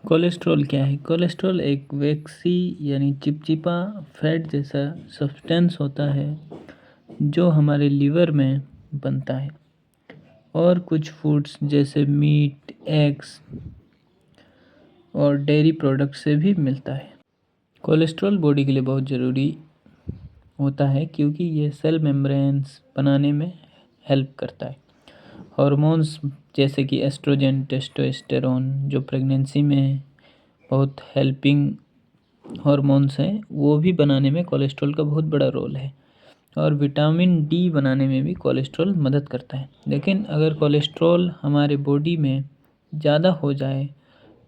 Cholesterol क्या है? Cholesterol एक वैक्सी यानी चिपचिपा फैट जैसा सब्सटेंस होता है जो हमारे लीवर में बनता है और कुछ फूड्स जैसे मीट, एग्स और डेयरी प्रोडक्ट से भी मिलता है। कोलेस्ट्रॉल बॉडी के लिए बहुत ज़रूरी होता है क्योंकि ये सेल मेम्ब्रेन्स बनाने में हेल्प करता है। हॉर्मोन्स जैसे कि एस्ट्रोजन, टेस्टोस्टेरोन जो प्रेगनेंसी में बहुत हेल्पिंग हॉर्मोन्स हैं, वो भी बनाने में कोलेस्ट्रॉल का बहुत बड़ा रोल है। और विटामिन डी बनाने में भी कोलेस्ट्रॉल मदद करता है। लेकिन अगर कोलेस्ट्रॉल हमारे बॉडी में ज़्यादा हो जाए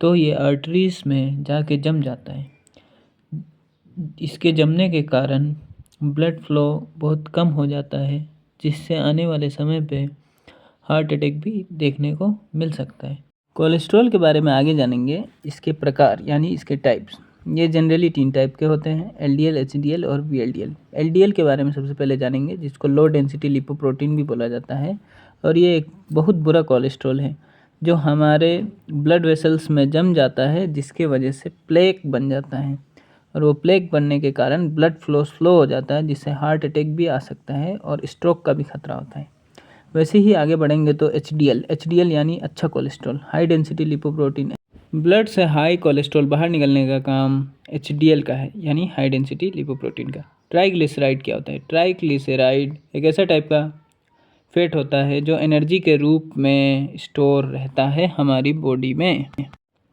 तो ये आर्टरीज़ में जाके जम जाता है। इसके जमने के कारण ब्लड फ्लो बहुत कम हो जाता है, जिससे आने वाले समय पे हार्ट अटैक भी देखने को मिल सकता है। कोलेस्ट्रॉल के बारे में आगे जानेंगे। इसके प्रकार यानी इसके टाइप्स, ये जनरली 3 टाइप के होते हैं: एलडीएल, एचडीएल और वीएलडीएल। एलडीएल के बारे में सबसे पहले जानेंगे, जिसको लो डेंसिटी लिपोप्रोटीन भी बोला जाता है। और ये एक बहुत बुरा कोलेस्ट्रॉल है जो हमारे ब्लड वेसल्स में जम जाता है, जिसके वजह से प्लेक बन जाता है। और वो प्लेक बनने के कारण ब्लड फ्लो स्लो हो जाता है, जिससे हार्ट अटैक भी आ सकता है और स्ट्रोक का भी खतरा होता है। वैसे ही आगे बढ़ेंगे तो एचडीएल यानी अच्छा cholesterol, high density lipoprotein. Blood से हाई कोलेस्ट्रॉल बाहर निकलने का काम एचडीएल का है, यानी हाई डेंसिटी लिपोप्रोटीन का। ट्राइग्लिसराइड क्या होता है? ट्राइग्लिसराइड एक ऐसा टाइप का फैट होता है जो एनर्जी के रूप में स्टोर रहता है हमारी बॉडी में।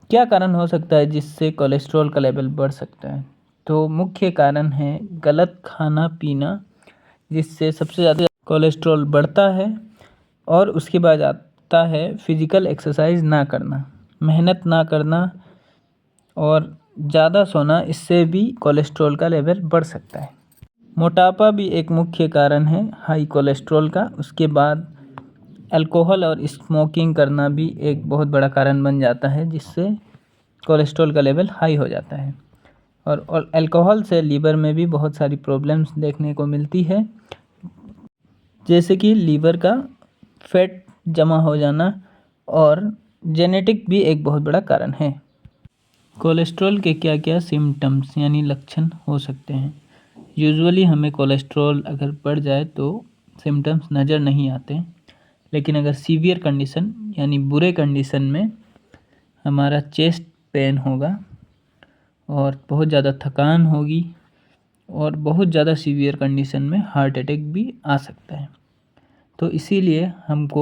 क्या कारण हो सकता है जिससे कोलेस्ट्रॉल का लेवल बढ़ सकता है? तो मुख्य कारण है गलत खाना पीना, जिससे सबसे ज़्यादा कोलेस्ट्रॉल बढ़ता है। और उसके बाद आता है फिज़िकल एक्सरसाइज ना करना, मेहनत ना करना और ज़्यादा सोना, इससे भी कोलेस्ट्रॉल का लेवल बढ़ सकता है। मोटापा भी एक मुख्य कारण है हाई कोलेस्ट्रॉल का। उसके बाद अल्कोहल और स्मोकिंग करना भी एक बहुत बड़ा कारण बन जाता है, जिससे कोलेस्ट्रॉल का लेवल हाई हो जाता है। और अल्कोहल से लीवर में भी बहुत सारी प्रॉब्लम्स देखने को मिलती है, जैसे कि लीवर का फैट जमा हो जाना, और जेनेटिक भी एक बहुत बड़ा कारण है। कोलेस्ट्रॉल के क्या क्या सिम्टम्स यानी लक्षण हो सकते हैं? यूजुअली हमें कोलेस्ट्रॉल अगर बढ़ जाए तो सिम्टम्स नज़र नहीं आते, लेकिन अगर सीवियर कंडीशन यानी बुरे कंडीशन में हमारा चेस्ट पेन होगा और बहुत ज़्यादा थकान होगी और बहुत ज़्यादा सीवियर कंडीशन में हार्ट अटैक भी आ सकता है। तो इसीलिए हमको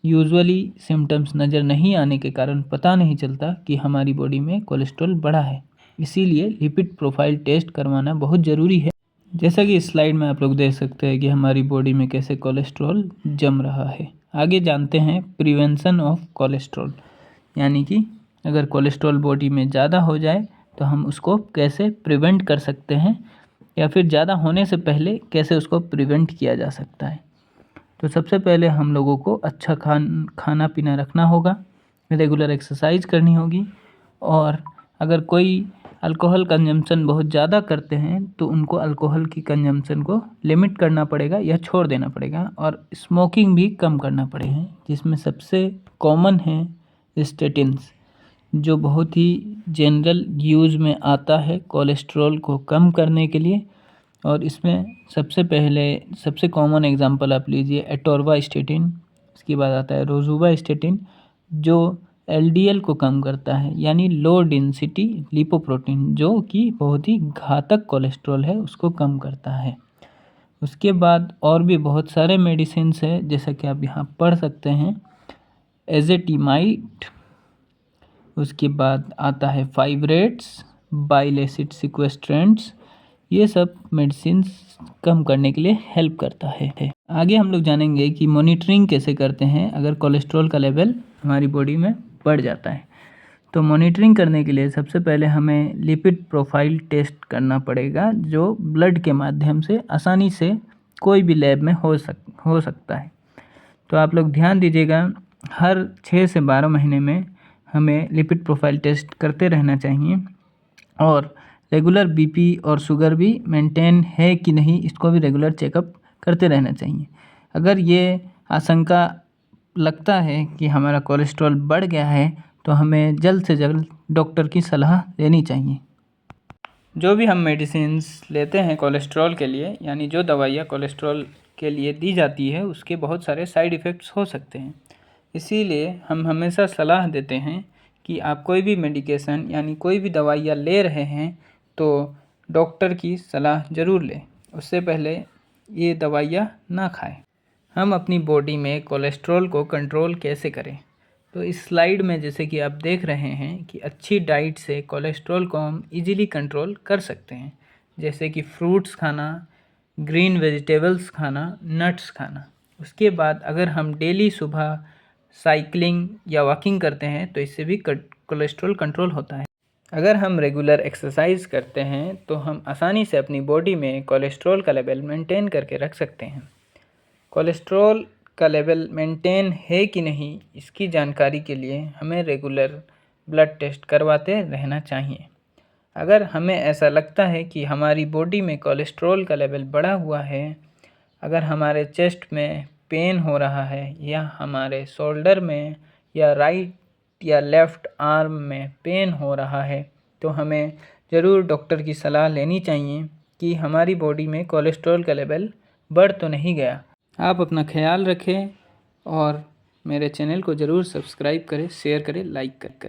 यूजुअली सिम्टम्स नज़र नहीं आने के कारण पता नहीं चलता कि हमारी बॉडी में कोलेस्ट्रॉल बढ़ा है। इसीलिए लिपिड प्रोफाइल टेस्ट करवाना बहुत ज़रूरी है। जैसा कि इस स्लाइड में आप लोग देख सकते हैं कि हमारी बॉडी में कैसे कोलेस्ट्रॉल जम रहा है। आगे जानते हैं प्रिवेंशन ऑफ कोलेस्ट्रॉल, यानी कि अगर कोलेस्ट्रॉल बॉडी में ज़्यादा हो जाए तो हम उसको कैसे प्रिवेंट कर सकते हैं, या फिर ज़्यादा होने से पहले कैसे उसको प्रिवेंट किया जा सकता है। तो सबसे पहले हम लोगों को अच्छा खाना पीना रखना होगा, रेगुलर एक्सरसाइज करनी होगी, और अगर कोई अल्कोहल कंजम्पशन बहुत ज़्यादा करते हैं तो उनको अल्कोहल की कंजम्पशन को लिमिट करना पड़ेगा या छोड़ देना पड़ेगा। और स्मोकिंग भी कम करना पड़ेगा, जिसमें सबसे कॉमन है स्टेटिन्स, जो बहुत ही जनरल यूज़ में आता है कोलेस्ट्रॉल को कम करने के लिए। और इसमें सबसे पहले सबसे कॉमन एग्जांपल आप लीजिए एटोर्वास्टेटिन। इसके बाद आता है रोजुवास्टेटिन, जो एलडीएल को कम करता है, यानी लो डेंसिटी लिपोप्रोटीन, जो कि बहुत ही घातक कोलेस्ट्रॉल है उसको कम करता है। उसके बाद और भी बहुत सारे मेडिसिन्स है, जैसा कि आप यहाँ पढ़ सकते हैं, एजेटिमाइड। उसके बाद आता है फाइब्रेट्स, बाइल एसिड सिक्वेस्ट्रेंट्स। ये सब मेडिसिन्स कम करने के लिए हेल्प करता है। आगे हम लोग जानेंगे कि मॉनिटरिंग कैसे करते हैं अगर कोलेस्ट्रॉल का लेवल हमारी बॉडी में बढ़ जाता है। तो मॉनिटरिंग करने के लिए सबसे पहले हमें लिपिड प्रोफाइल टेस्ट करना पड़ेगा, जो ब्लड के माध्यम से आसानी से कोई भी लैब में हो सकता है। तो आप लोग ध्यान दीजिएगा, हर 6 से 12 महीने में हमें लिपिड प्रोफाइल टेस्ट करते रहना चाहिए। और रेगुलर बीपी और शुगर भी मेंटेन है कि नहीं, इसको भी रेगुलर चेकअप करते रहना चाहिए। अगर ये आशंका लगता है कि हमारा कोलेस्ट्रॉल बढ़ गया है तो हमें जल्द से जल्द डॉक्टर की सलाह लेनी चाहिए। जो भी हम मेडिसिन्स लेते हैं कोलेस्ट्रॉल के लिए, यानी जो दवाइयाँ कोलेस्ट्रॉल के लिए दी जाती है, उसके बहुत सारे साइड इफ़ेक्ट्स हो सकते हैं। इसीलिए हम हमेशा सलाह देते हैं कि आप कोई भी मेडिकेशन यानी कोई भी दवाइयाँ ले रहे हैं तो डॉक्टर की सलाह ज़रूर लें। उससे पहले ये दवाइयाँ ना खाएं। हम अपनी बॉडी में कोलेस्ट्रॉल को कंट्रोल कैसे करें? तो इस स्लाइड में जैसे कि आप देख रहे हैं कि अच्छी डाइट से कोलेस्ट्रॉल को हम इजीली कंट्रोल कर सकते हैं, जैसे कि फ्रूट्स खाना, ग्रीन वेजिटेबल्स खाना, नट्स खाना। उसके बाद अगर हम डेली सुबह साइकिलिंग या वॉकिंग करते हैं तो इससे भी कोलेस्ट्रॉल कंट्रोल होता है। अगर हम रेगुलर एक्सरसाइज करते हैं तो हम आसानी से अपनी बॉडी में कोलेस्ट्रॉल का लेवल मेंटेन करके रख सकते हैं। कोलेस्ट्रॉल का लेवल मेंटेन है कि नहीं, इसकी जानकारी के लिए हमें रेगुलर ब्लड टेस्ट करवाते रहना चाहिए। अगर हमें ऐसा लगता है कि हमारी बॉडी में कोलेस्ट्रॉल का लेवल बढ़ा हुआ है, अगर हमारे चेस्ट में पेन हो रहा है या हमारे शोल्डर में या राइट या लेफ़्ट आर्म में पेन हो रहा है, तो हमें ज़रूर डॉक्टर की सलाह लेनी चाहिए कि हमारी बॉडी में कोलेस्ट्रॉल का लेवल बढ़ तो नहीं गया। आप अपना ख्याल रखें और मेरे चैनल को ज़रूर सब्सक्राइब करें, शेयर करें, लाइक करें।